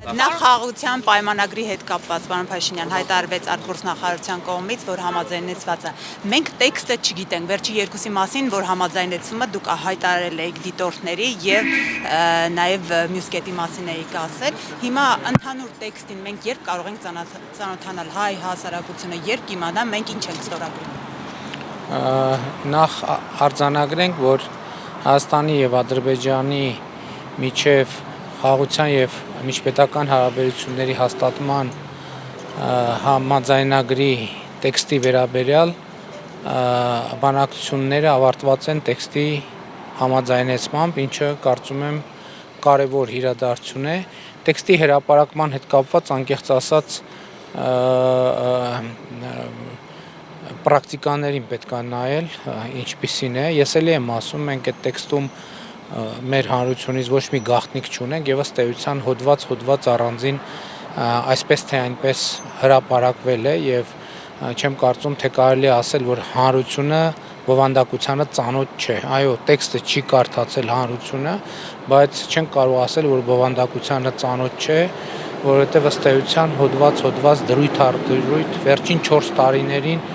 Նախ խաղաղության պայմանագրի հետ կապված, պարոն Փաշինյան, հայտարարվեց արտգործնախարարության կողմից, որ համաձայնեցված է։ Մենք տեքստը չգիտենք, վերջի երկուսի մասին, որ համաձայնեցումը դուք հայտարարել եք դիտորդների եւ նաեւ մյուս կետի մասին եք ասել։ Հիմա ընդհանուր տեքստին մենք երբ կարող ենք ծանոթանալ, հայ հասարակությունը երբ կիմանա մենք ինչ ենք ստորագրում։ Նախ արձանագրենք, որ Հայաստանի եւ Ադրբեջանի միջև խաղաղության եւ միջպետական հարաբերությունների հաստատման համաձայնագրի տեքստի վերաբերյալ բանակցությունները ավարտված են տեքստի համաձայնեցմամբ, ինչը կարծում եմ կարևոր իրադարձություն է։ Տեքստի հրապարակման հետ կապված անկեղծ ասած պրակտիկաներին պետք է նայել, ինչպիսին է։ Ես էլի եմ ասում, մենք այդ տեքստում մեր հանրությունից ոչ մի գաղտնիք չունենք եւ ըստ էության հոդված առանձին այսպես թե այնպես հրապարակվել է եւ չեմ կարծում թե կարելի է ասել, որ հանրությունը բովանդակությանը ծանոթ չէ։ Այո, տեքստը չի կարդացել հանրությունը, բայց չենք կարող ասել, որ բովանդակությանը ծանոթ չէ, որովհետեւ ըստ էության հոդված դրույթ վերջին 4 տարիներին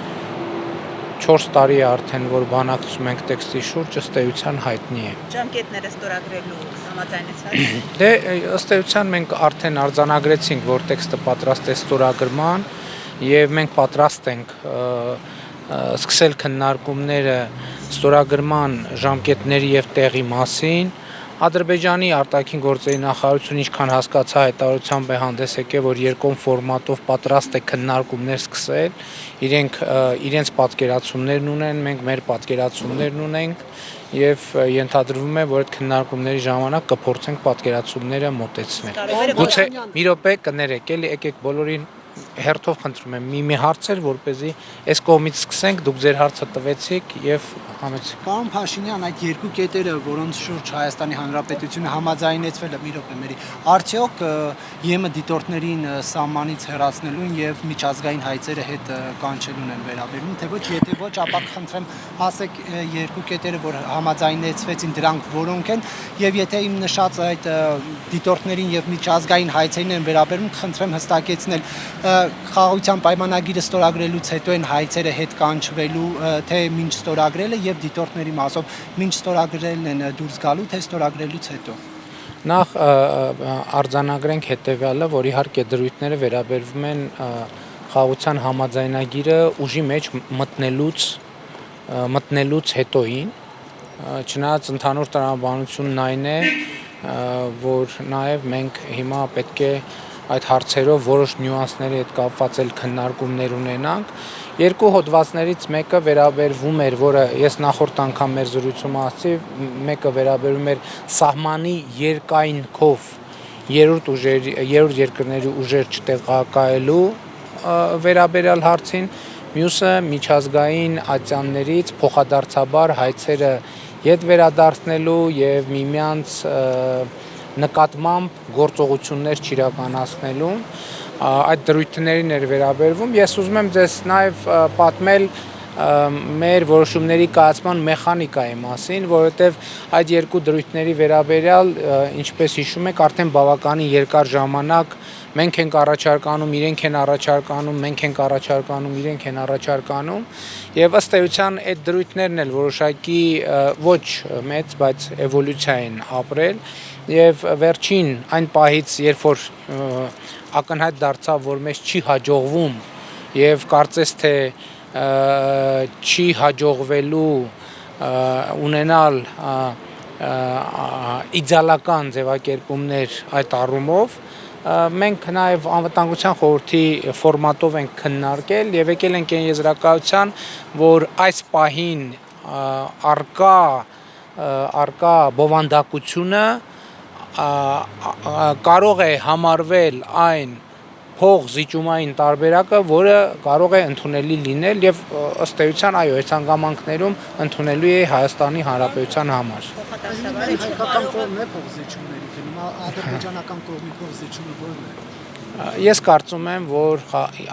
4 տարի է արդեն, որ բանակցում ենք տեքստի շուրջ, ըստ էության հայտնի է։ Ժամկետները ստորագրելու համաձայնեցված։ Դե ըստ էության մենք արդեն արձանագրեցինք, որ տեքստը պատրաստ է ստորագրման եւ մենք պատրաստ ենք սկսել քննարկումները ստորագրման ժամկետների եւ տեղի մասին։ Ադրբեջանի արտաքին գործերի նախարարությունը ինչքան հասկացա հայտարարությամբ է հանդես եկել, որ երկկողմ ֆորմատով պատրաստ է քննարկումներ սկսել, իրենց պատկերացումներն ունեն, մենք մեր պատկերացումներն ունենք եւ ենթադրվում է, որ այդ քննարկումների ժամանակ կփորձենք պատկերացումները մոտեցնել։ Գուցե մի րոպե կներեք, էլի եկեք բոլորին հերթով խնդրում եմ մի հարցեր, որպեսզի այս կողմից սկսենք, դուք ձեր հարցը տվեցիք եւ համեցիք։ Պարոն Փաշինյան, այդ երկու կետերը, որոնց շուրջ Հայաստանի Հանրապետությունը համաձայնեցվել է, մի րոպե մերի, արդյոք ԵՄ դիտորդներին սահմանից հեռացնելուն եւ միջազգային հայցերը հետ կանչելուն են վերաբերում, թե ոչ, եթե ոչ, ապա կխնդրեմ ասեք երկու կետերը, որ համաձայնեցվեցին, դրանք որոնք են, եւ եթե իմ նշած այդ դիտորդներին եւ միջազգային հայցերին են վերաբերում, կխնդրեմ հստակեցնել խաղաղության պայմանագիրը ստորագրելուց հետո են հայցերը հետ կանչվելու, թե մինչ ստորագրելը եւ դիտորդների մասով մինչ ստորագրելն են դուրս գալու, թե ստորագրելուց հետո։ Նախ արձանագրենք հետեւյալը, որ իհարկե դրույթները վերաբերվում են խաղաղության համաձայնագիրը ուժի մեջ մտնելուց հետոին, չնայած ընդհանուր տրամաբանությունն այն է, որ նաեւ մենք հիմա պետք է այդ հարցերով որոշ նյուանսների հետ կապված էլ քննարկումներ ունենանք։ Երկու հոդվածներից մեկը վերաբերվում էր, որը ես նախորդ անգամ մեր զրույցում ասացի, մեկը վերաբերում էր սահմանի երկայնքով երրորդ երկրների ուժեր չտեղակայելու վերաբերյալ հարցին, մյուսը միջազգային ատյաններից փոխադարձաբար հայցերը ետ վերադարձնելու եւ միմյանց նկատմամբ գործողություններ չիրականացնելու այդ դրույթներին էր վերաբերվում։ Ես ուզում եմ ձեզ նաև պատմել մեր որոշումների կայացման մեխանիկայի մասին, որովհետև այդ երկու դրույթների վերաբերյալ, ինչպես հիշում եք, արդեն բավականին երկար ժամանակ մենք ենք առաջարկանում, իրենք են առաջարկանում, մենք ենք առաջարկանում, իրենք են առաջարկանում, եւ ըստ էության այդ դրույթներն էլ որոշակի ոչ մեծ, բայց էվոլյուցիա են ապրել, եւ վերջին այն պահից, երբ որ ակնհայտ դարձավ, որ մեզ չի հաջողվում եւ կարծես թե չի հաջողվելու ունենալ իդեալական ձևակերպումներ այդ առումով, մենք նաև անվտանգության խորհրդի ֆորմատով ենք քննարկել եւ եկել ենք այն եզրակացության, որ այս պահին արկա բովանդակությունը կարող է համարվել այն փող զիջումային տարբերակը, որը կարող է ընդունելի լինել եւ ըստ էության այո, այս հանգամանքներում ընդունելու է Հայաստանի Հանրապետության համար։ Հայկական կողմն է փող զիջումների գնում, ադրբեջանական կողմի փող զիջումը ո՞րն է։ Ես կարծում եմ, որ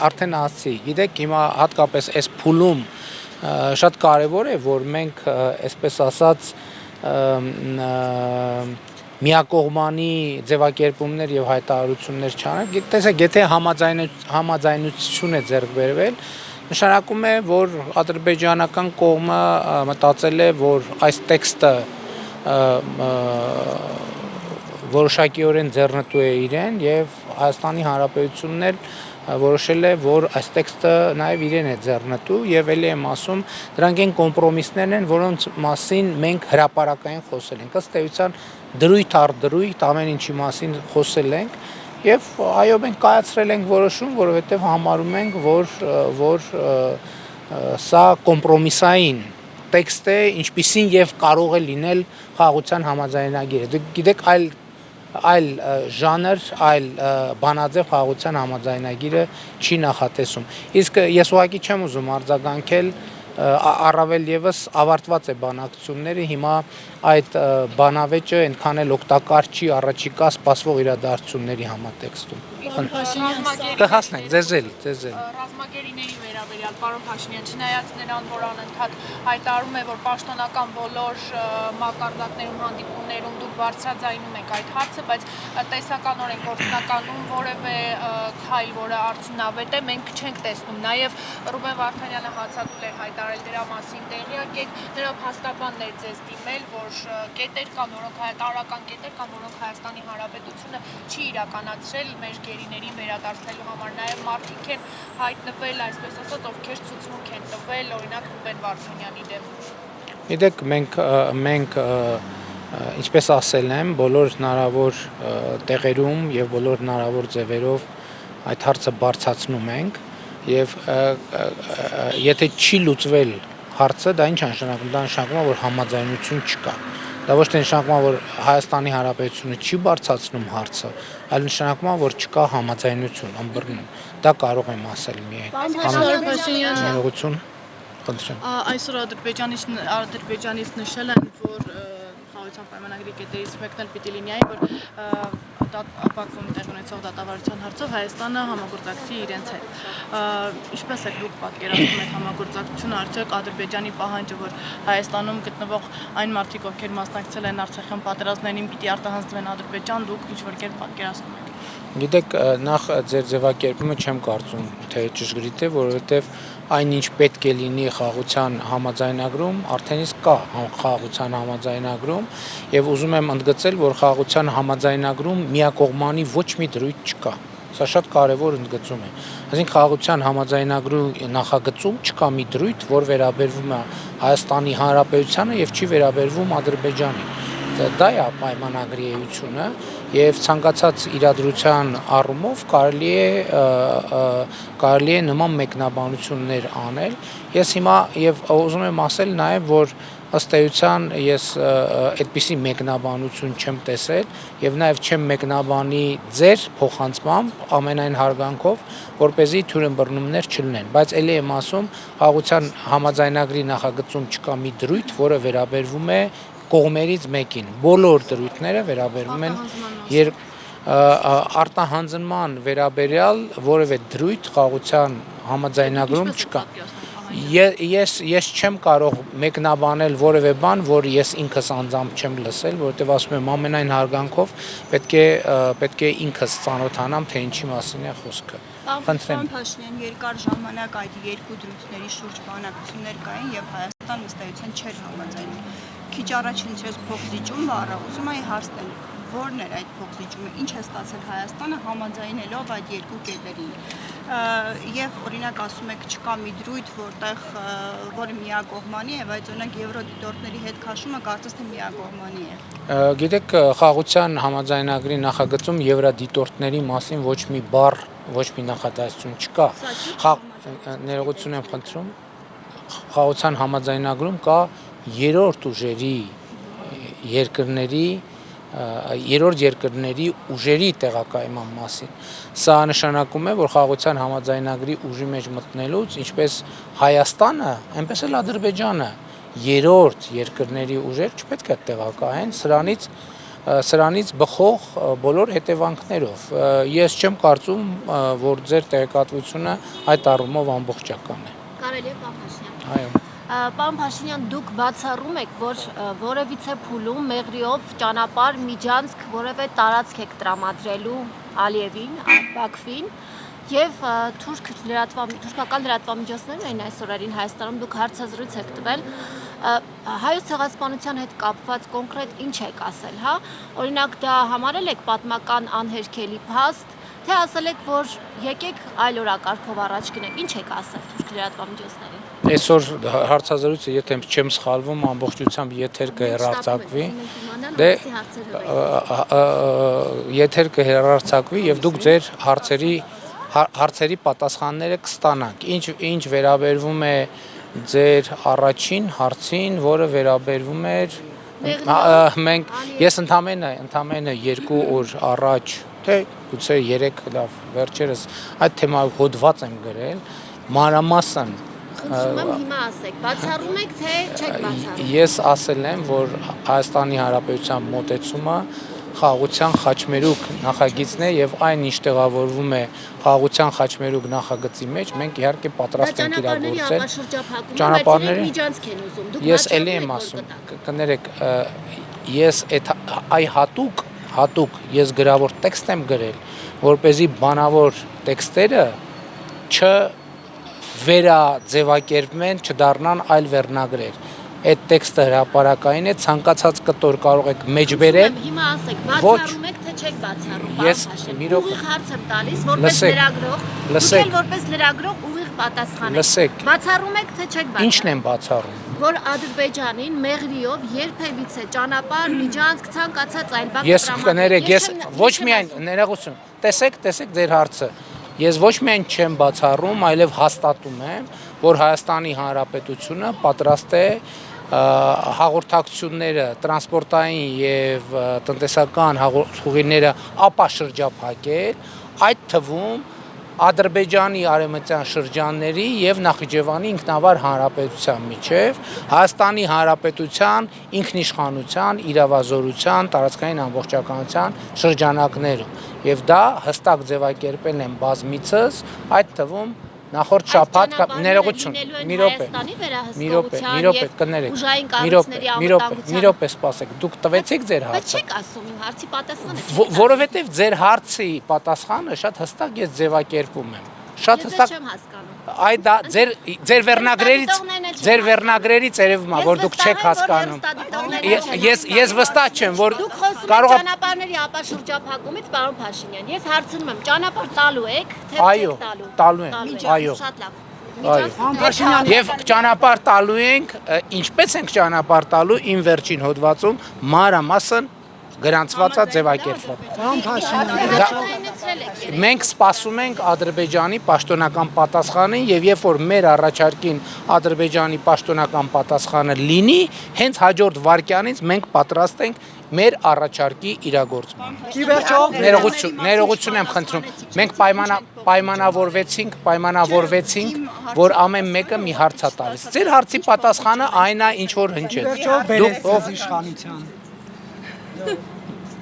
արդեն ասացի, գիտեք, հիմա հատկապես այս փուլում շատ կարեւոր է, որ մենք այսպես ասած միակողմանի ձևակերպումներ եւ հայտարարություններ չանենք, տեսեք, եթե համաձայնություն է ձեռք բերվել, նշանակում է, որ ադրբեջանական կողմը մտածել է, որ այս տեքստը որոշակիորեն ձեռնտու է իրեն եւ Հայաստանի Հանրապետությունն էլ որոշել է, որ այս տեքստը նաև իրեն է ձեռնտու եւ ելի եմ ասում, դրանք այն կոմպրոմիսներն են, որոնց մասին մենք հրապարակային խոսել ենք, ըստ էության դրույթ առ դրույթ ամեն ինչի մասին խոսել ենք եւ այո մենք կայացրել ենք որոշում, որովհետեւ համարում ենք, որ սա կոմպրոմիսային տեքստ է, ինչպիսին եւ կարող է լինել խաղաղության համաձայնագիրը։ Դուք գիտեք, այլ ժանր, այլ բանաձև խաղաղության համաձայնագիրը չի նախատեսում։ Իսկ ես ուղղակի չեմ ուզում արձագանքել, առավել եւս ավարտված է բանակցությունները, հիմա այդ բանավեճը այնքան էլ օգտակար չի առաջիկա սպասվող իրադարձությունների համատեքստում։ Կհասնենք, ձեզ էլ։ Ռազմագերիների վերաբերյալ պարոն Փաշինյան, չնայած նրան, որ անընդհատ հայտարարում է, որ պաշտոնական բոլոր մակարդակներում, հանդիպումներում դուք բարձրաձայնում եք այդ հարցը, բայց տեսականորեն գործնականում որևէ քայլ, որը արդյունավետ է, մենք չենք տեսնում։ Նաև Ռուբեն Վարդանյանը հացադուլ էր հայտարարել դրա մասին, տեղյակ եք, նրա փաստաբաններ ձեզ դիմել, որ կետեր կան, որոնք տարրական կետեր կան, որոնք Հայաստանի Հանրապետությունը չի իրականացրել մեր գերիներին վերադարձնելու համար, նաև մարդիկ են հայտնվել, այսպես ասած, ովքեր ցուցմունք են տվել, օրինակ Ռուբեն Վարդանյանի դեմ։ Գիտեք, մենք ինչպես ասել եմ, բոլոր հնարավոր տեղերում եւ բոլոր հնարավոր ձևերով այդ հարցը բարձրացնում ենք եւ եթե չի լուծվել հարցը, դա ինչ նշանակում, դա նշանակում է, որ համաձայնություն չկա։ Դա ոչ թե նշանակում է, որ Հայաստանի Հանրապետությունը չի բարձրացնում հարցը, այլ նշանակում է, որ չկա համաձայնություն, ըմբռնում։ Դա կարող եմ ասել միայն։ Ներողություն, խնդրեմ։ Այսօր Ադրբեջանից նշել են, որ խաղաղության պայմանագրի կետերից մեկն էլ պիտի լինի այն, որ Բաքվում տեղ ունեցող դատավարության հարցով Հայաստանը համագործակցի իրենց հետ։ Ինչպես է դուք պատկերացնում եք համագործակցությունը, արդյոք Ադրբեջանի պահանջը, որ Հայաստանում գտնվող այն մարդիկ, ովքեր մասնակցել են Արցախյան պատերազմներին, պիտի արտահանձնվեն Ադրբեջան, դուք ինչ-որ կերպ պատկերացնում եք։ Գիտեք, նախ ձեր ձևակերպումը չեմ կարծում, թե ճշգրիտ է, որովհետև այնինչ պետք է լինի խաղաղության համաձայնագրում, արդեն իսկ կա խաղաղության համաձայնագրում եւ ուզում եմ ընդգծել, որ խաղաղության համաձայնագրում միակողմանի ոչ մի դրույթ չկա։ Սա շատ կարևոր ընդգծում է։ Այսինքն խաղաղության համաձայնագրու նախագծում չկա մի դրույթ, որ վերաբերվում է Հայաստանի Հանրապետությանը եւ չի վերաբերվում Ադրբեջանին։ Դա է պայմանագրի էությունը եւ ցանկացած իրադրության առումով կարելի է նման մեկնաբանություններ անել։ Ես հիմա եւ ուզում եմ ասել նաեւ, որ ըստ էության ես այդպիսի մեկնաբանություն չեմ տեսել եւ նաեւ չեմ մեկնաբանի ձեր փոխանցմամբ ամենայն հարգանքով, որպեսզի թյուրըմբռնումներ չլինեն, բայց ելի եմ ասում, խաղաղության համաձայնագրի նախագծում չկա մի դրույթ, որը վերաբերվում է կողմերից մեկին, բոլոր դրույթները վերաբերվում են արտահանձնման վերաբերյալ որևէ դրույթ խաղաղության համաձայնագրում չկա։ Ես չեմ կարող մեկնաբանել որևէ բան, որ ես ինքս անձամբ չեմ լսել, որովհետև ասում եմ ամենայն հարգանքով պետք է ինքս ծանոթանամ, թե ինչի մասին է խոսքը։ Պարոն Փաշինյան, երկար ժամանակ այդ երկու դրույթների շուրջ բանակցություններ կային եւ Հայաստան ըստ էության չէր համաձայնում։ Քիչ առաջ ինչպես փոխզիջում բառը, ուզում եմ հարցնել, որն էր այդ փոխզիջումը, ինչ է ստացել Հայաստանը համաձայնելով այդ երկու կետերին։ Եվ օրինակ ասում եք չկա մի դրույթ, որը միակողմանի է, բայց օրինակ եվրոդիտորդների հետ քաշումը կարծես թե միակողմանի է։ Գիտեք, խաղաղության համաձայնագրի նախագծում եվրոդիտորդների մասին ոչ մի բառ, ոչ մի նախադասություն չկա։ Ներողություն եմ խնդրում։ Խաղաղության համաձայնագրում կա երրորդ ուժերի երկրների ուժերի տեղակայման մասին։ Սա նշանակում է, որ խաղաղության համաձայնագրի ուժի մեջ մտնելուց ինչպես Հայաստանը, այնպես էլ Ադրբեջանը երրորդ երկրների ուժեր չպետք է տեղակայեն սրանից բխող բոլոր հետևանքներով։ Ես չեմ կարծում, որ ձեր տեղեկատվությունը այդ առումով ամբողջական է։ Կարելի է Փաշինյան։ Այո։ Պարոն Փաշինյան, դուք բացառում եք, որ որևիցե փուլում մեղրիով ճանապարհ Միջանցք որևէ տարածք եք տրամադրելու Ալիևին, Բաքվին եւ թուրքական լրատվամիջոցներն այն այս օրերին Հայաստանում դուք հարցազրույց եք տվել հայոց ցեղասպանության հետ կապված կոնկրետ ինչ եք ասել, հա? Օրինակ դա համարել եք պատմական անհերքելի փաստ, թե ասել եք, որ եկեք այլ օրակարգով առաջ գնանք, ինչ եք ասել թուրք լրատվամիջոցներին։ Այսօր հարցազրույցը, եթե չեմ սխալվում, ամբողջությամբ եթեր կհեռարձակվի։ Դե եթեր կհեռարձակվի եւ դուք ձեր հարցերի պատասխանները կստանաք։ Ինչ վերաբերվում է ձեր առաջին հարցին, որը վերաբերվում էր ես ընդամենը 2 օր առաջ, թե գուցե 3 լավ վերջերս այդ թեմայով հոդված եմ գրել, մանրամասն խնդրում եմ հիմա ասեք, բացառում եք թե չեք բացառում։ Ես ասել եմ, որ Հայաստանի Հանրապետության մոտեցումը խաղաղության խաչմերուկ նախագիծն է եւ այն ինչ տեղավորվում է խաղաղության խաչմերուկ նախագծի մեջ, մենք իհարկե պատրաստ ենք իրագործել։ Ճանապարհների Միջանցք են ուզում։ Դուք ես էլի եմ ասում, կներեք, ես այդ հատուկ ես գրավոր տեքստ եմ գրել, որպեսզի բանավոր տեքստերը չվերաձևակերպվեն, չդառնան այլ վերնագրեր։ Այդ տեքստը հրապարակային է, ցանկացած կտոր կարող եք մեջ բերել։ Հիմա ասեք, բացառում եք թե չեք բացառում։ Ես ուղիղ հարց եմ տալիս, որպես լրագրող, դուք էլ որպես լրագրող ուղիղ պատասխան եք։ Բացառում եք թե չեք բացառում։ Ինչն եմ բացառում։ Որ Ադրբեջանին մեղրիով երբևիցե ճանապարհ Միջանցք ցանկացած այլ բան Ես կներեք, ես ոչ միայն ներողություն, տեսեք ձեր հարցը։ Ես ոչ միայն չեմ բացառում, այլև հաստատում եմ, որ Հայաստանի Հանրապետությունը պատրաստ է հաղորդակցությունները տրանսպորտային եւ տնտեսական հաղորդուղիները ապաշրջափակել, այդ թվում Ադրբեջանի արևմտյան շրջանների եւ Նախիջևանի ինքնավար հանրապետության միջև Հայաստանի Հանրապետության ինքնիշխանության, իրավազորության, տարածքային ամբողջականության շրջանակներում եւ դա հստակ ձևակերպել են բազմիցս, այդ թվում նախորդ շաբաթ ներողություն մի րոպե կներեք մի րոպե սպասեք դուք տվեցիք ձեր հարցը չեք ասում իմ հարցի պատասխանը որովհետեւ ձեր հարցի պատասխանը շատ հստակ ես ձևակերպում եմ շատ հստակ չեմ հասկանում այ դա ձեր վերնագրերից երևում է որ դուք չեք հասկանում ես վստահ չեմ որ կարող է ճանապարհների ապաշրջափակումից պարոն Փաշինյան ես հարցնում եմ ճանապարհ տալու եք թե չեք տալու ենք այո շատ լավ Եվ ճանապարհ տալու ենք ինչպես ենք ճանապարհ տալու իմ վերջին հոդվածում մանրամասն գրանցված է ձևակերպված Պարոն Փաշինյան Մենք սպասում ենք Ադրբեջանի պաշտոնական պատասխանին եւ երբ որ մեր առաջարկին Ադրբեջանի պաշտոնական պատասխանը լինի, հենց հաջորդ վայրկյանից մենք պատրաստ ենք մեր առաջարկի իրագործման։ Ի վերջո ներողություն եմ խնդրում։ Մենք պայմանավորվեցինք, որ ամեն մեկը մի հարց է տալիս։ Ձեր հարցի պատասխանը այն է, ինչ որ հնչեց։ Դուք ով իշխանության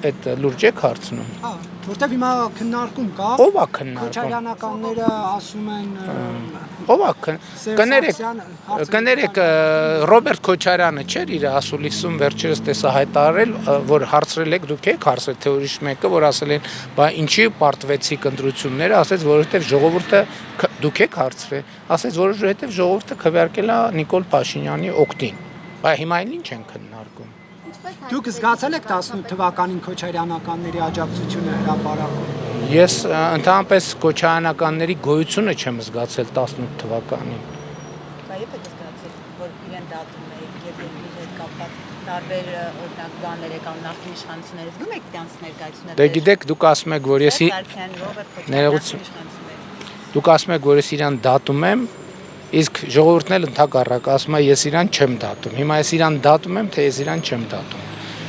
Այդ լուրջ եք հարցնում։ Հա, որտեվ հիմա քննարկում կա։ Ո՞վ է քննարկում։ Քոչարյանականները ասում են Ով է կներեք Ռոբերտ Քոչարյանը չէր իր ասուլիսում վերջերս տեսա հայտարարել, որ հարցրել եք դուք եք հարցրել թե ուրիշ մեկը, որ ասել են, բա ինչի պարտվեցիք ընտրությունները, ասեց, որովհետև ժողովուրդը դուք եք հարցրել, ասեց, որովհետև ժողովուրդը քվեարկել է Նիկոլ Փաշինյանի օգտին։ Բա հիմա ինչ են քննարկում։ Դուք զգացել եք 18 թվականին քոչարյանականների աջակցությունը հրապարակում։ Ես ընդհանրապես քոչարյանականների գոյությունը չեմ զգացել 18 թվականին։ Բայց երբ եք զգացել, որ իրեն դատում է եւ իր հետ կապված տարբեր օրինակ բաներ եկան նախկին իշխանությունները, զգում եք դրանց ներկայությունը։ Դե գիտեք, դուք ասում եք, որ ես ներողություն։ Դուք ասում եք, որ ես իրան դատում եմ, իսկ ժողովուրդն էլ ընդհակառակ ասում է ես իրան չեմ դատում։ Հիմա ես իրան դատում եմ, թե ես իրան չեմ դատում։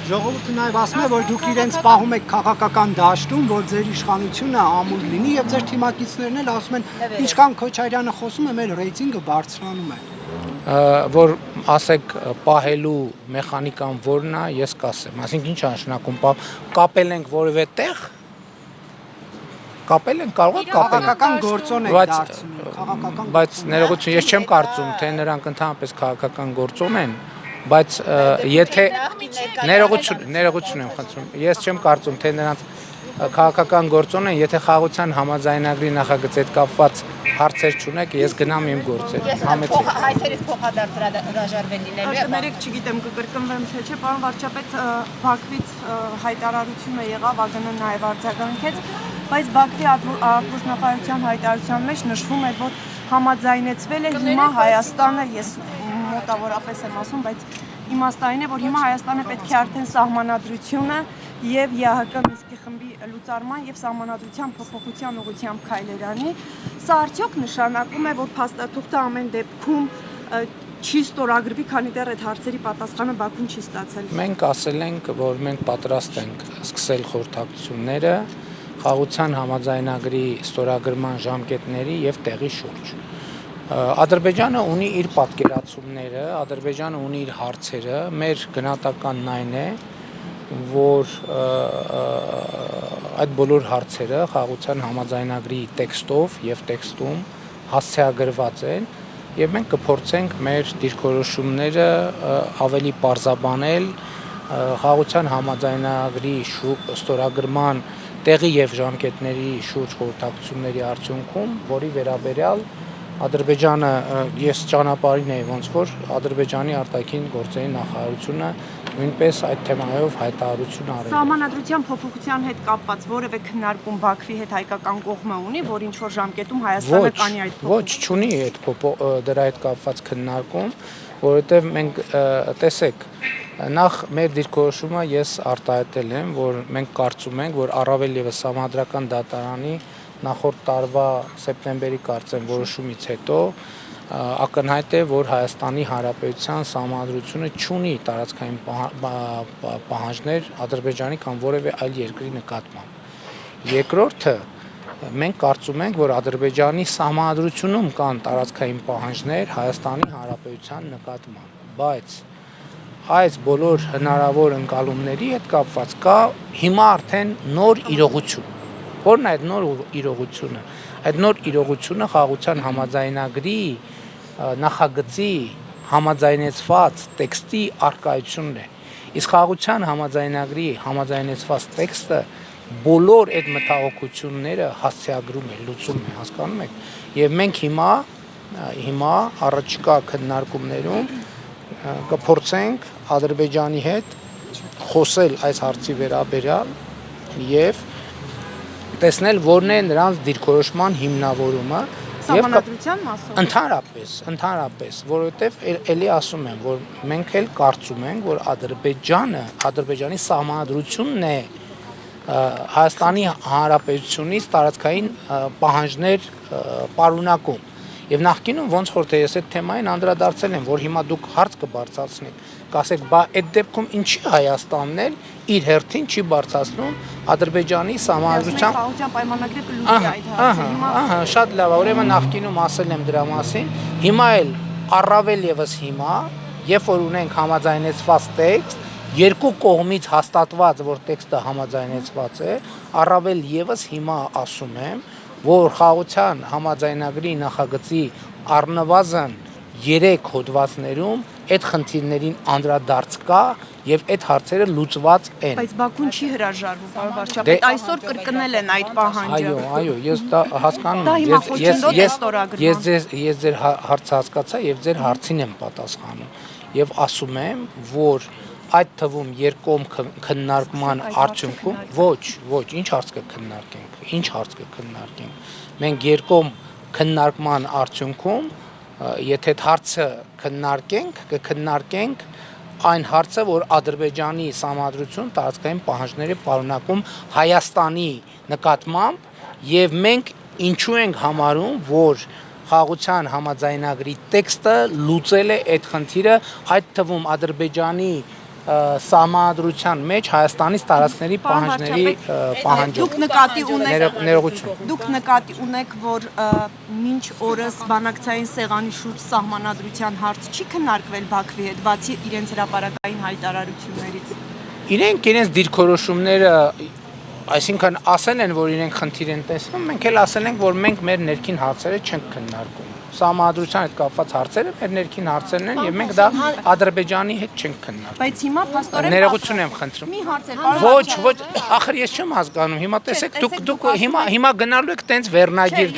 Ժողովուրդը նաև ասում է, որ դուք իրենց պահում եք քաղաքական դաշտում, որ ձեր իշխանությունը ամուր լինի եւ ձեր թիմակիցներն էլ ասում են, ինչքան Քոչարյանը խոսում է, մեր ռեյտինգը բարձրանում է։ Որ ասեք պահելու մեխանիկան որն է, ես կասեմ։ Այսինքն ինչ է նշանակում, կապել ենք որևէ տեղ։ կապել են, կարող են կապել։ Քաղաքական գործոն է դարձնում, քաղաքական։ Բայց ներողություն, ես չեմ կարծում, թե նրանք ընդհանրապես քաղաքական գործոն են, բայց եթե ներողություն եմ խնդրում, ես չեմ կարծում, թե նրանց քաղաքական գործոն են, եթե խաղաղության համաձայնագրի նախագծի հետ կապված հարցեր չունեք, ես գնամ իմ գործեր։ Համեցեք։ Հայցերից փոխադարձ հրաժարվել լինելու է։ Ներեք չգիտեմ կկրկնվեմ թե չէ, պարոն վարչապետ, Բաքվից հայտարարությունը եղավ, ԱԳՆ նաև արձագանքեց, բայց Բաքվի արտգործնախարարության հայտարարության մեջ նշվում է, որ համաձայնեցվել է հիմա Հայաստանը, ես մոտավորապես եմ ասում, բայց իմաստային է, որ հիմա Հայաստանը պետք է արդեն սահմանադրությունը եւ ԵԱՀԿ Մինսկի խմբի լուծարման եւ սահմանադրության փոփոխության ուղղությամբ քայլեր անի։ Սա արդյոք նշանակում է, որ փաստաթուղթը ամեն դեպքում չի ստորագրվի, քանի դեռ այդ հարցերի պատասխանը Բաքուն չի ստացել։ Մենք ասել ենք, որ մենք պատրաստ ենք սկսել խորհրդակցությունները խաղաղության համաձայնագրի ստորագրման ժամկետների եւ տեղի շուրջ։ Ադրբեջանը ունի իր պատկերացումները, Ադրբեջանը ունի իր հարցերը, մեր գնահատականն այն է, որ այդ բոլոր հարցերը խաղաղության համաձայնագրի տեքստով եւ տեքստում հասցեագրված են եւ մենք կփորձենք մեր դիրքորոշումները ավելի պարզաբանել խաղաղության համաձայնագրի ստորագրման տեղի եւ ժամկետների շուրջ խորհրդակցությունների արդյունքում, որի վերաբերյալ Ադրբեջանը ես ճանապարհին էի ոնց որ Ադրբեջանի արտաքին գործերի նախարարությունը նույնպես այդ թեմայով հայտարարություն արել։ Սահմանադրության փոփոխության հետ կապված որևէ քննարկում Բաքվի հետ հայկական կողմը ունի, որ ինչ որ ժամկետում Հայաստանը կանի այդ փոփոխությունը։ Ոչ, չունի այդ դրա հետ կապված քննարկում, որովհետև մենք տեսեք, նախ մեր դիրքորոշումը ես արտահայտել եմ, որ մենք կարծում ենք, որ առավել եւս համադրական դատարանի նախորդ տարվա սեպտեմբերի կարծեմ որոշումից հետո ակնհայտ է, որ Հայաստանի Հանրապետության սահմանադրությունը չունի տարածքային պահանջներ Ադրբեջանի կամ որևէ այլ երկրի նկատմամբ։ Երկրորդը, մենք կարծում ենք, որ Ադրբեջանի սահմանադրությունում կան տարածքային պահանջներ Հայաստանի Հանրապետության նկատմամբ, բայց այս բոլոր հնարավոր ընկալումների հետ կապված կա հիմա արդեն նոր իրողություն։ Որն է այդ նոր իրողությունը։ Այդ նոր իրողությունը խաղաղության համաձայնագրի նախագծի համաձայնեցված տեքստի արկայությունն է։ Իսկ խաղաղության համաձայնագրի համաձայնեցված տեքստը բոլոր այդ մտահոգությունները հասցեագրում է, լուծում է, հասկանում եք։ Եվ մենք հիմա առաջիկա քննարկումներում կփորձենք Ադրբեջանի հետ խոսել այս հարցի վերաբերյալ եւ տեսնել որն է նրանց դիրքորոշման հիմնավորումը Սահմանադրության մասով։ Ընդհանրապես, որովհետև ելի ասում եմ, որ մենք էլ կարծում ենք, որ Ադրբեջանի սահմանադրությունն է Հայաստանի Հանրապետությունից տարածքային պահանջներ պարունակում։ Եվ նախկինում ոնց որ թե ես այդ թեմային անդրադարձել եմ, որ հիմա դուք հարց կբարձրացնեք, կասեք, բա այդ դեպքում ինչի Հայաստանն էլ իր հերթին չի բարձրացնում Ադրբեջանի սահմանադրության խաղաղության պայմանագրի կլուծի այդ հարցը։ Շատ լավ է, ուրեմն նախկինում ասել եմ դրա մասին, հիմա էլ առավել եւս հիմա, երբ որ ունենք համաձայնեցված տեքստ, երկու կողմից հաստատված, որ տեքստը համաձայնեցված է, առավել եւս հիմա ասում եմ, որ խաղաղության համաձայնագրի նախագծի առնվազն 3 հոդվածներում այդ խնդիրներին անդրադարձ կա եւ այդ հարցերը լուծված են։ Բայց Բաքուն չի հրաժարվում, պարոն վարչապետ, այսօր կրկնել են այդ պահանջը։ Այո, ես դա հասկանում եմ։ Ես ձեր հարցը հասկացա եւ ձեր հարցին եմ պատասխանում։ Եվ ասում եմ, որ այդ թվում երկկողմ քննարկման արդյունքում ոչ, ինչ հարց կքննարկենք։ Մենք երկկողմ քննարկման արդյունքում եթե հարցը կքննարկենք այն հարցը, որ Ադրբեջանի սահմանադրություն տարածքային պահանջներ է պարունակում Հայաստանի նկատմամբ եւ մենք ինչու ենք համարում, որ խաղաղության համաձայնագրի տեքստը լուծել է այդ խնդիրը, այդ թվում Ադրբեջանի սահմանադրության մեջ Հայաստանից տարածքների պահանջների պահանջով։ Դուք նկատի ունեք, որ մինչ օրս բանակցային սեղանի շուրջ սահմանադրության հարց չի քննարկվել Բաքվի հետ, բացի իրենց հրապարակային հայտարարություններից։ Իրենք իրենց դիրքորոշումները Այսինքն ասել են, որ իրենք խնդիր են տեսնում, մենք էլ ասել ենք, որ մենք մեր ներքին հարցերը չենք քննարկում։ Սահմանադրության հետ կապված հարցերը մեր ներքին հարցերն են եւ մենք դա Ադրբեջանի հետ չենք քննարկում։ Բայց հիմա փաստորեն Ներողություն եմ խնդրում։ մի հարց է, Ոչ, ախր ես չեմ հասկանում։ Հիմա տեսեք, դուք հիմա գնալու եք տենց վերնագիր,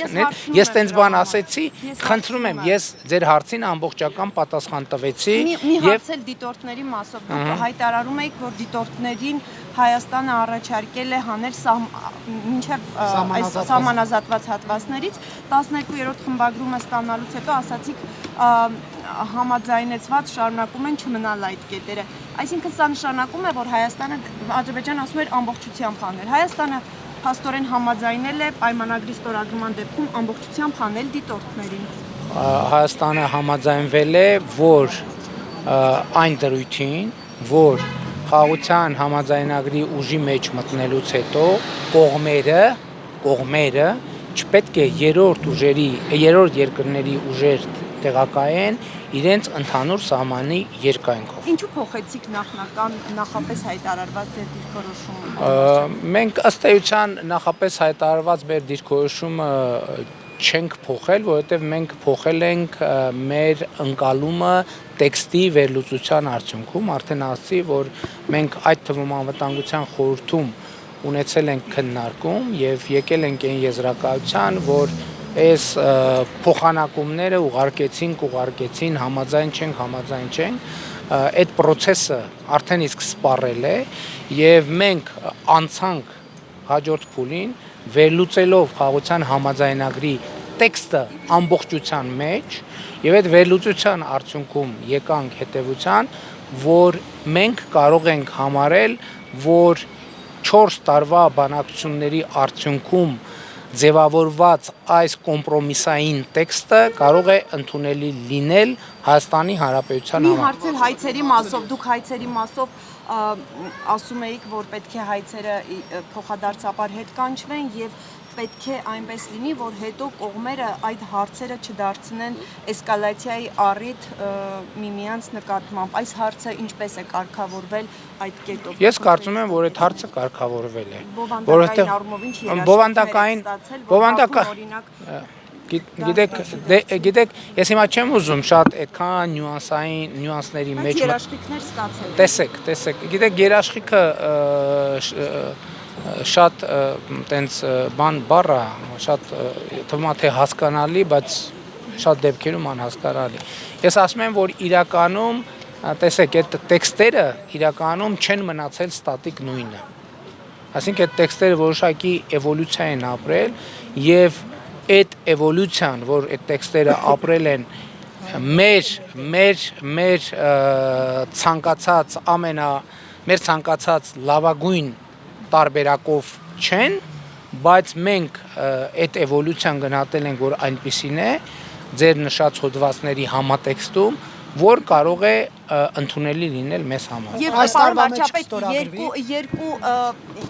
ես տենց բան ասեցի, խնդրում եմ, ես ձեր հարցին ամբողջական պատասխան տվեցի մի հարց էլ դիտորդների մասով դուք հայտարարում եք, որ դիտորդներին Հայաստանը առաջարկել է հանել մինչև այս սահմանազատված հատվածներից 12-րդ խմբագրումը ստանալուց հետո ասացիք համաձայնեցված շարունակում են չմնալ այդ կետերը։ Այսինքն սա նշանակում է, որ Ադրբեջանը ասում էր ամբողջությամբ հանել։ Հայաստանը փաստորեն համաձայնել է պայմանագրի ստորագրման դեպքում ամբողջությամբ հանել դիտորդներին։ Հայաստանը համաձայնվել է, որ այն դրույթին, որ խաղաղության համաձայնագրի ուժի մեջ մտնելուց հետո կողմերը չպետք է երրորդ երկրների ուժեր տեղակայեն իրենց ընդհանուր սահմանի երկայնքով։ Ինչու փոխեցիք նախապես հայտարարված ձեր դիրքորոշումը։ Մենք ըստ էության նախապես հայտարարված մեր դիրքորոշումը չենք փոխել, որովհետև մենք փոխել ենք մեր ընկալումը տեքստի վերլուծության արդյունքում, արդեն ասացի, որ մենք այդ թվում անվտանգության խորհրդում ունեցել ենք քննարկում եւ եկել ենք այն եզրակացության, որ այս փոխանակումները ուղարկեցին, համաձայն չենք, այդ process-ը արդեն իսկ սպառել է եւ մենք անցանք հաջորդ փուլին վերլուծելով խաղաղության համաձայնագրի տեքստը ամբողջության մեջ եւ այդ վերլուծության արդյունքում եկանք հետեւության, որ մենք կարող ենք համարել, որ 4 տարվա բանակցությունների արդյունքում ձևավորված այս կոմպրոմիսային տեքստը կարող է ընդունելի լինել Հայաստանի Հանրապետության համար։ Մի հարց էլ հայցերի մասով, դուք հայցերի մասով ասում էիք, որ պետք է հայցերը փոխադարձաբար հետ կանչվեն եւ պետք է այնպես լինի, որ հետո կողմերը այդ հարցերը չդարձնեն էսկալացիայի առիթ միմյանց նկատմամբ։ Այս հարցը ինչպես է կարգավորվել այդ կետով։ Ես կարծում եմ, որ այդ հարցը կարգավորվել է, որովհետեւ առումով ինչ Գիտեք, ես հիմա չեմ ուզում շատ այդքան նյուանսների մեջ երաշխիքներ ստացել։ Տեսեք, գիտեք, երաշխիքը շատ տենց բառը շատ թվում է թե հասկանալի, բայց շատ դեպքերում անհասկանալի։ Ես ասում եմ, որ իրականում, տեսեք, այդ տեքստերը իրականում չեն մնացել ստատիկ նույնը։ Այսինքն այդ տեքստերը որոշակի էվոլյուցիա են ապրել եւ այդ էվոլյուցիան, որ այդ տեքստերը ապրել են մեր ցանկացած լավագույն տարբերակով չեն, բայց մենք այդ էվոլյուցիան գնահատել ենք, որ այնպիսին է ձեր նշած հոդվածների համատեքստում, որ կարող է ընդունելի լինել մեզ համար։ Եվ պարոն վարչապետ, երկու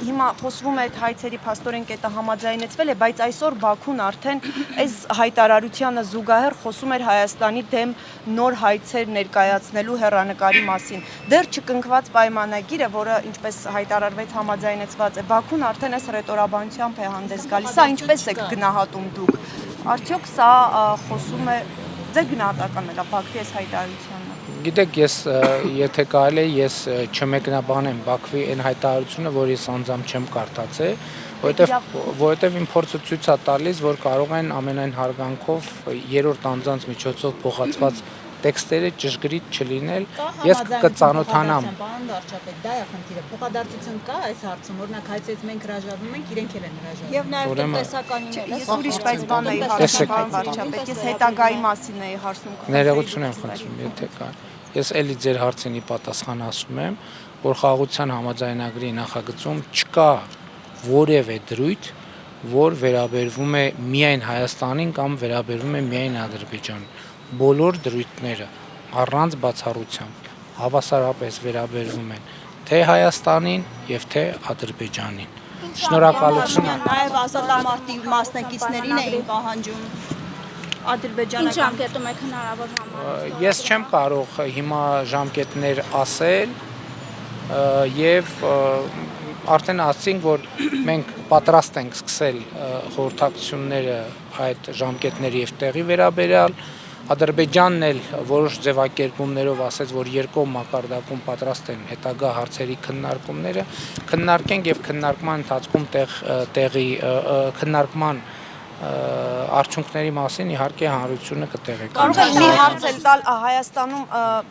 հիմա խոսվում է այդ հայցերի փաստորեն կետը համաձայնեցվել է, բայց այսօր Բաքուն արդեն այս հայտարարությանը զուգահեռ խոսում էր Հայաստանի դեմ նոր հայցեր ներկայացնելու հեռանկարի մասին։ Դեռ չկնքված պայմանագիրը, որը ինչպես հայտարարվեց համաձայնեցված է, Բաքուն արդեն այս ռետորաբանությամբ է հանդես գալիս։ Սա ինչպես է գնահատում դուք։ Արդյոք սա խոսում է ձեր գնահատականն է Բաքվի այս հայտարարությանը։ Գիտեք, եթե կարելի է, ես չմեկնաբանեմ Բաքվի այն հայտարարությունը, որ ես անձամբ չեմ կարդացել, որովհետև իմ փորձը ցույց է տալիս, որ կարող են ամենայն հարգանքով երրորդ անձանց միջոցով փոխածված տեքստերը ճշգրիտ չլինել, ես կծանոթանամ։ Պարոն վարչապետ, դա է խնդիրը, փոխադարձություն կա այս հարցում, օրինակ հայցից մենք հրաժարվում ենք, իրենք էլ են հրաժարվում։ Եվ նաև տնտեսականին էլ։ Ես ուրիշ բայց բան էի հարցնում, պարոն վարչապետ, ես հետագայի մասին էի հարցնում։ Ներողություն եմ խնդրում, եթե կա։ Ես էլի ձեր հարցինի պատասխան ասում եմ, որ խաղաղության համաձայնագրի նախագծում չկա որևէ դրույթ, որ վերաբերվում է միայն Հայաստանին կամ վերաբերվում է միայն Ադրբեջանին։ Բոլոր դրույթները առանց բացառությամբ հավասարապես վերաբերվում են թե Հայաստանին եւ թե Ադրբեջանին։ Շնորհակալություն։ Նաև ազատամարտի մասնակիցներին էին պահանջում ադրբեջանական ժամկետում եք հնարավոր համարել։ Ես չեմ կարող հիմա ժամկետներ ասել եւ արդեն ասացինք, որ մենք պատրաստ ենք սկսել խորհրդակցությունները այդ ժամկետների եւ տեղի վերաբերյալ։ Ադրբեջանն էլ որոշ ձևակերպումներով ասաց, որ երկկողմ մակարդակում պատրաստ են հետագա հարցերի քննարկումները քննարկենք եւ քննարկման ընթացքում տեղի քննարկման արդյունքների մասին իհարկե հանրությունը կտեղեկացնի։ Կարող եք մի հարց էլ տալ Հայաստանում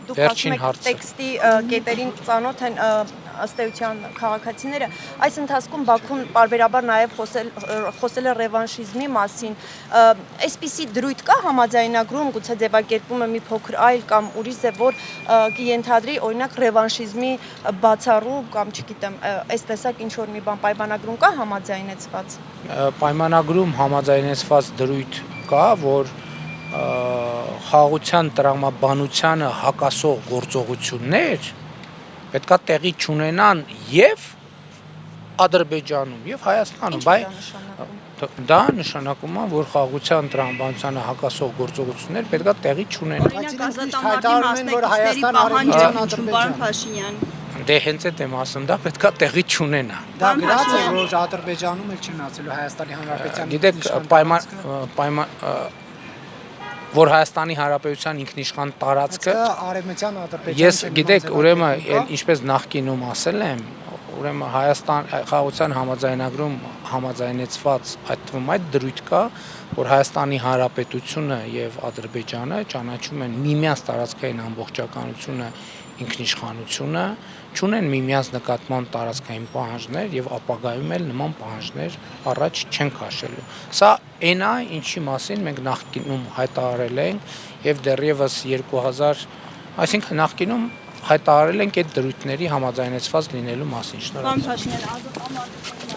դուք Վերջին ասում եք հարցը։ տեքստի կետերին ծանոթ են ըստ էության քաղաքացիները, այս ընթացքում Բաքուն պարբերաբար նաև խոսել է ռևանշիզմի մասին։ Այսպիսի դրույթ կա համաձայնագրում, գուցե ձևակերպումը մի փոքր այլ կամ ուրիշ է, որ կենթադրի օրինակ ռևանշիզմի բացառու կամ չգիտեմ, այս տեսակ ինչ որ մի բան պայմանագրում կա համաձայնեցված։ Պայմանագրում համաձայնեցված դրույթ կա, որ խաղաղության տրամաբանությանը հակասող գործողություններ պետքա տեղի չունենան եւ Ադրբեջանում եւ Հայաստանում, դա նշանակում է, որ խաղաղության տրամաբանությանը հակասող գործողություններ պետքա տեղի չունենան։ Օրինակ ազատամարտի մասնակիցների պահանջը ինչու պարոն Փաշինյան։ Դե հենց այդ եմ ասում, դա պետքա տեղի չունենա։ Դա գրած է, որ Ադրբեջանում էլ չնացելու Հայաստանի Հանրապետության Գիտեք, որ Հայաստանի Հանրապետության ինքնիշխան տարածքը արևմտյան Ադրբեջանը։ Ես գիտեք, ուրեմն ինչպես նախկինում ասել եմ, ուրեմն Հայաստան խաղաղության համաձայնագրում համաձայնեցված այդ թվում այդ դրույթ կա, որ Հայաստանի Հանրապետությունը եւ Ադրբեջանը ճանաչում են միմյանց տարածքային ամբողջականությունը, ինքնիշխանությունը, չունեն միմյանց նկատմամբ տարածքային պահանջներ եւ ապագայում էլ նման պահանջներ առաջ չեն քաշելու։ Սա այն է, ինչի մասին մենք նախկինում հայտարարել ենք եւ դեռևս 2000, այսինքն նախկինում հայտարարել ենք այդ դրույթների համաձայնեցված լինելու մասին։ Շնորհակալ եմ։ Պարոն Փաշինյան, ազատամարտի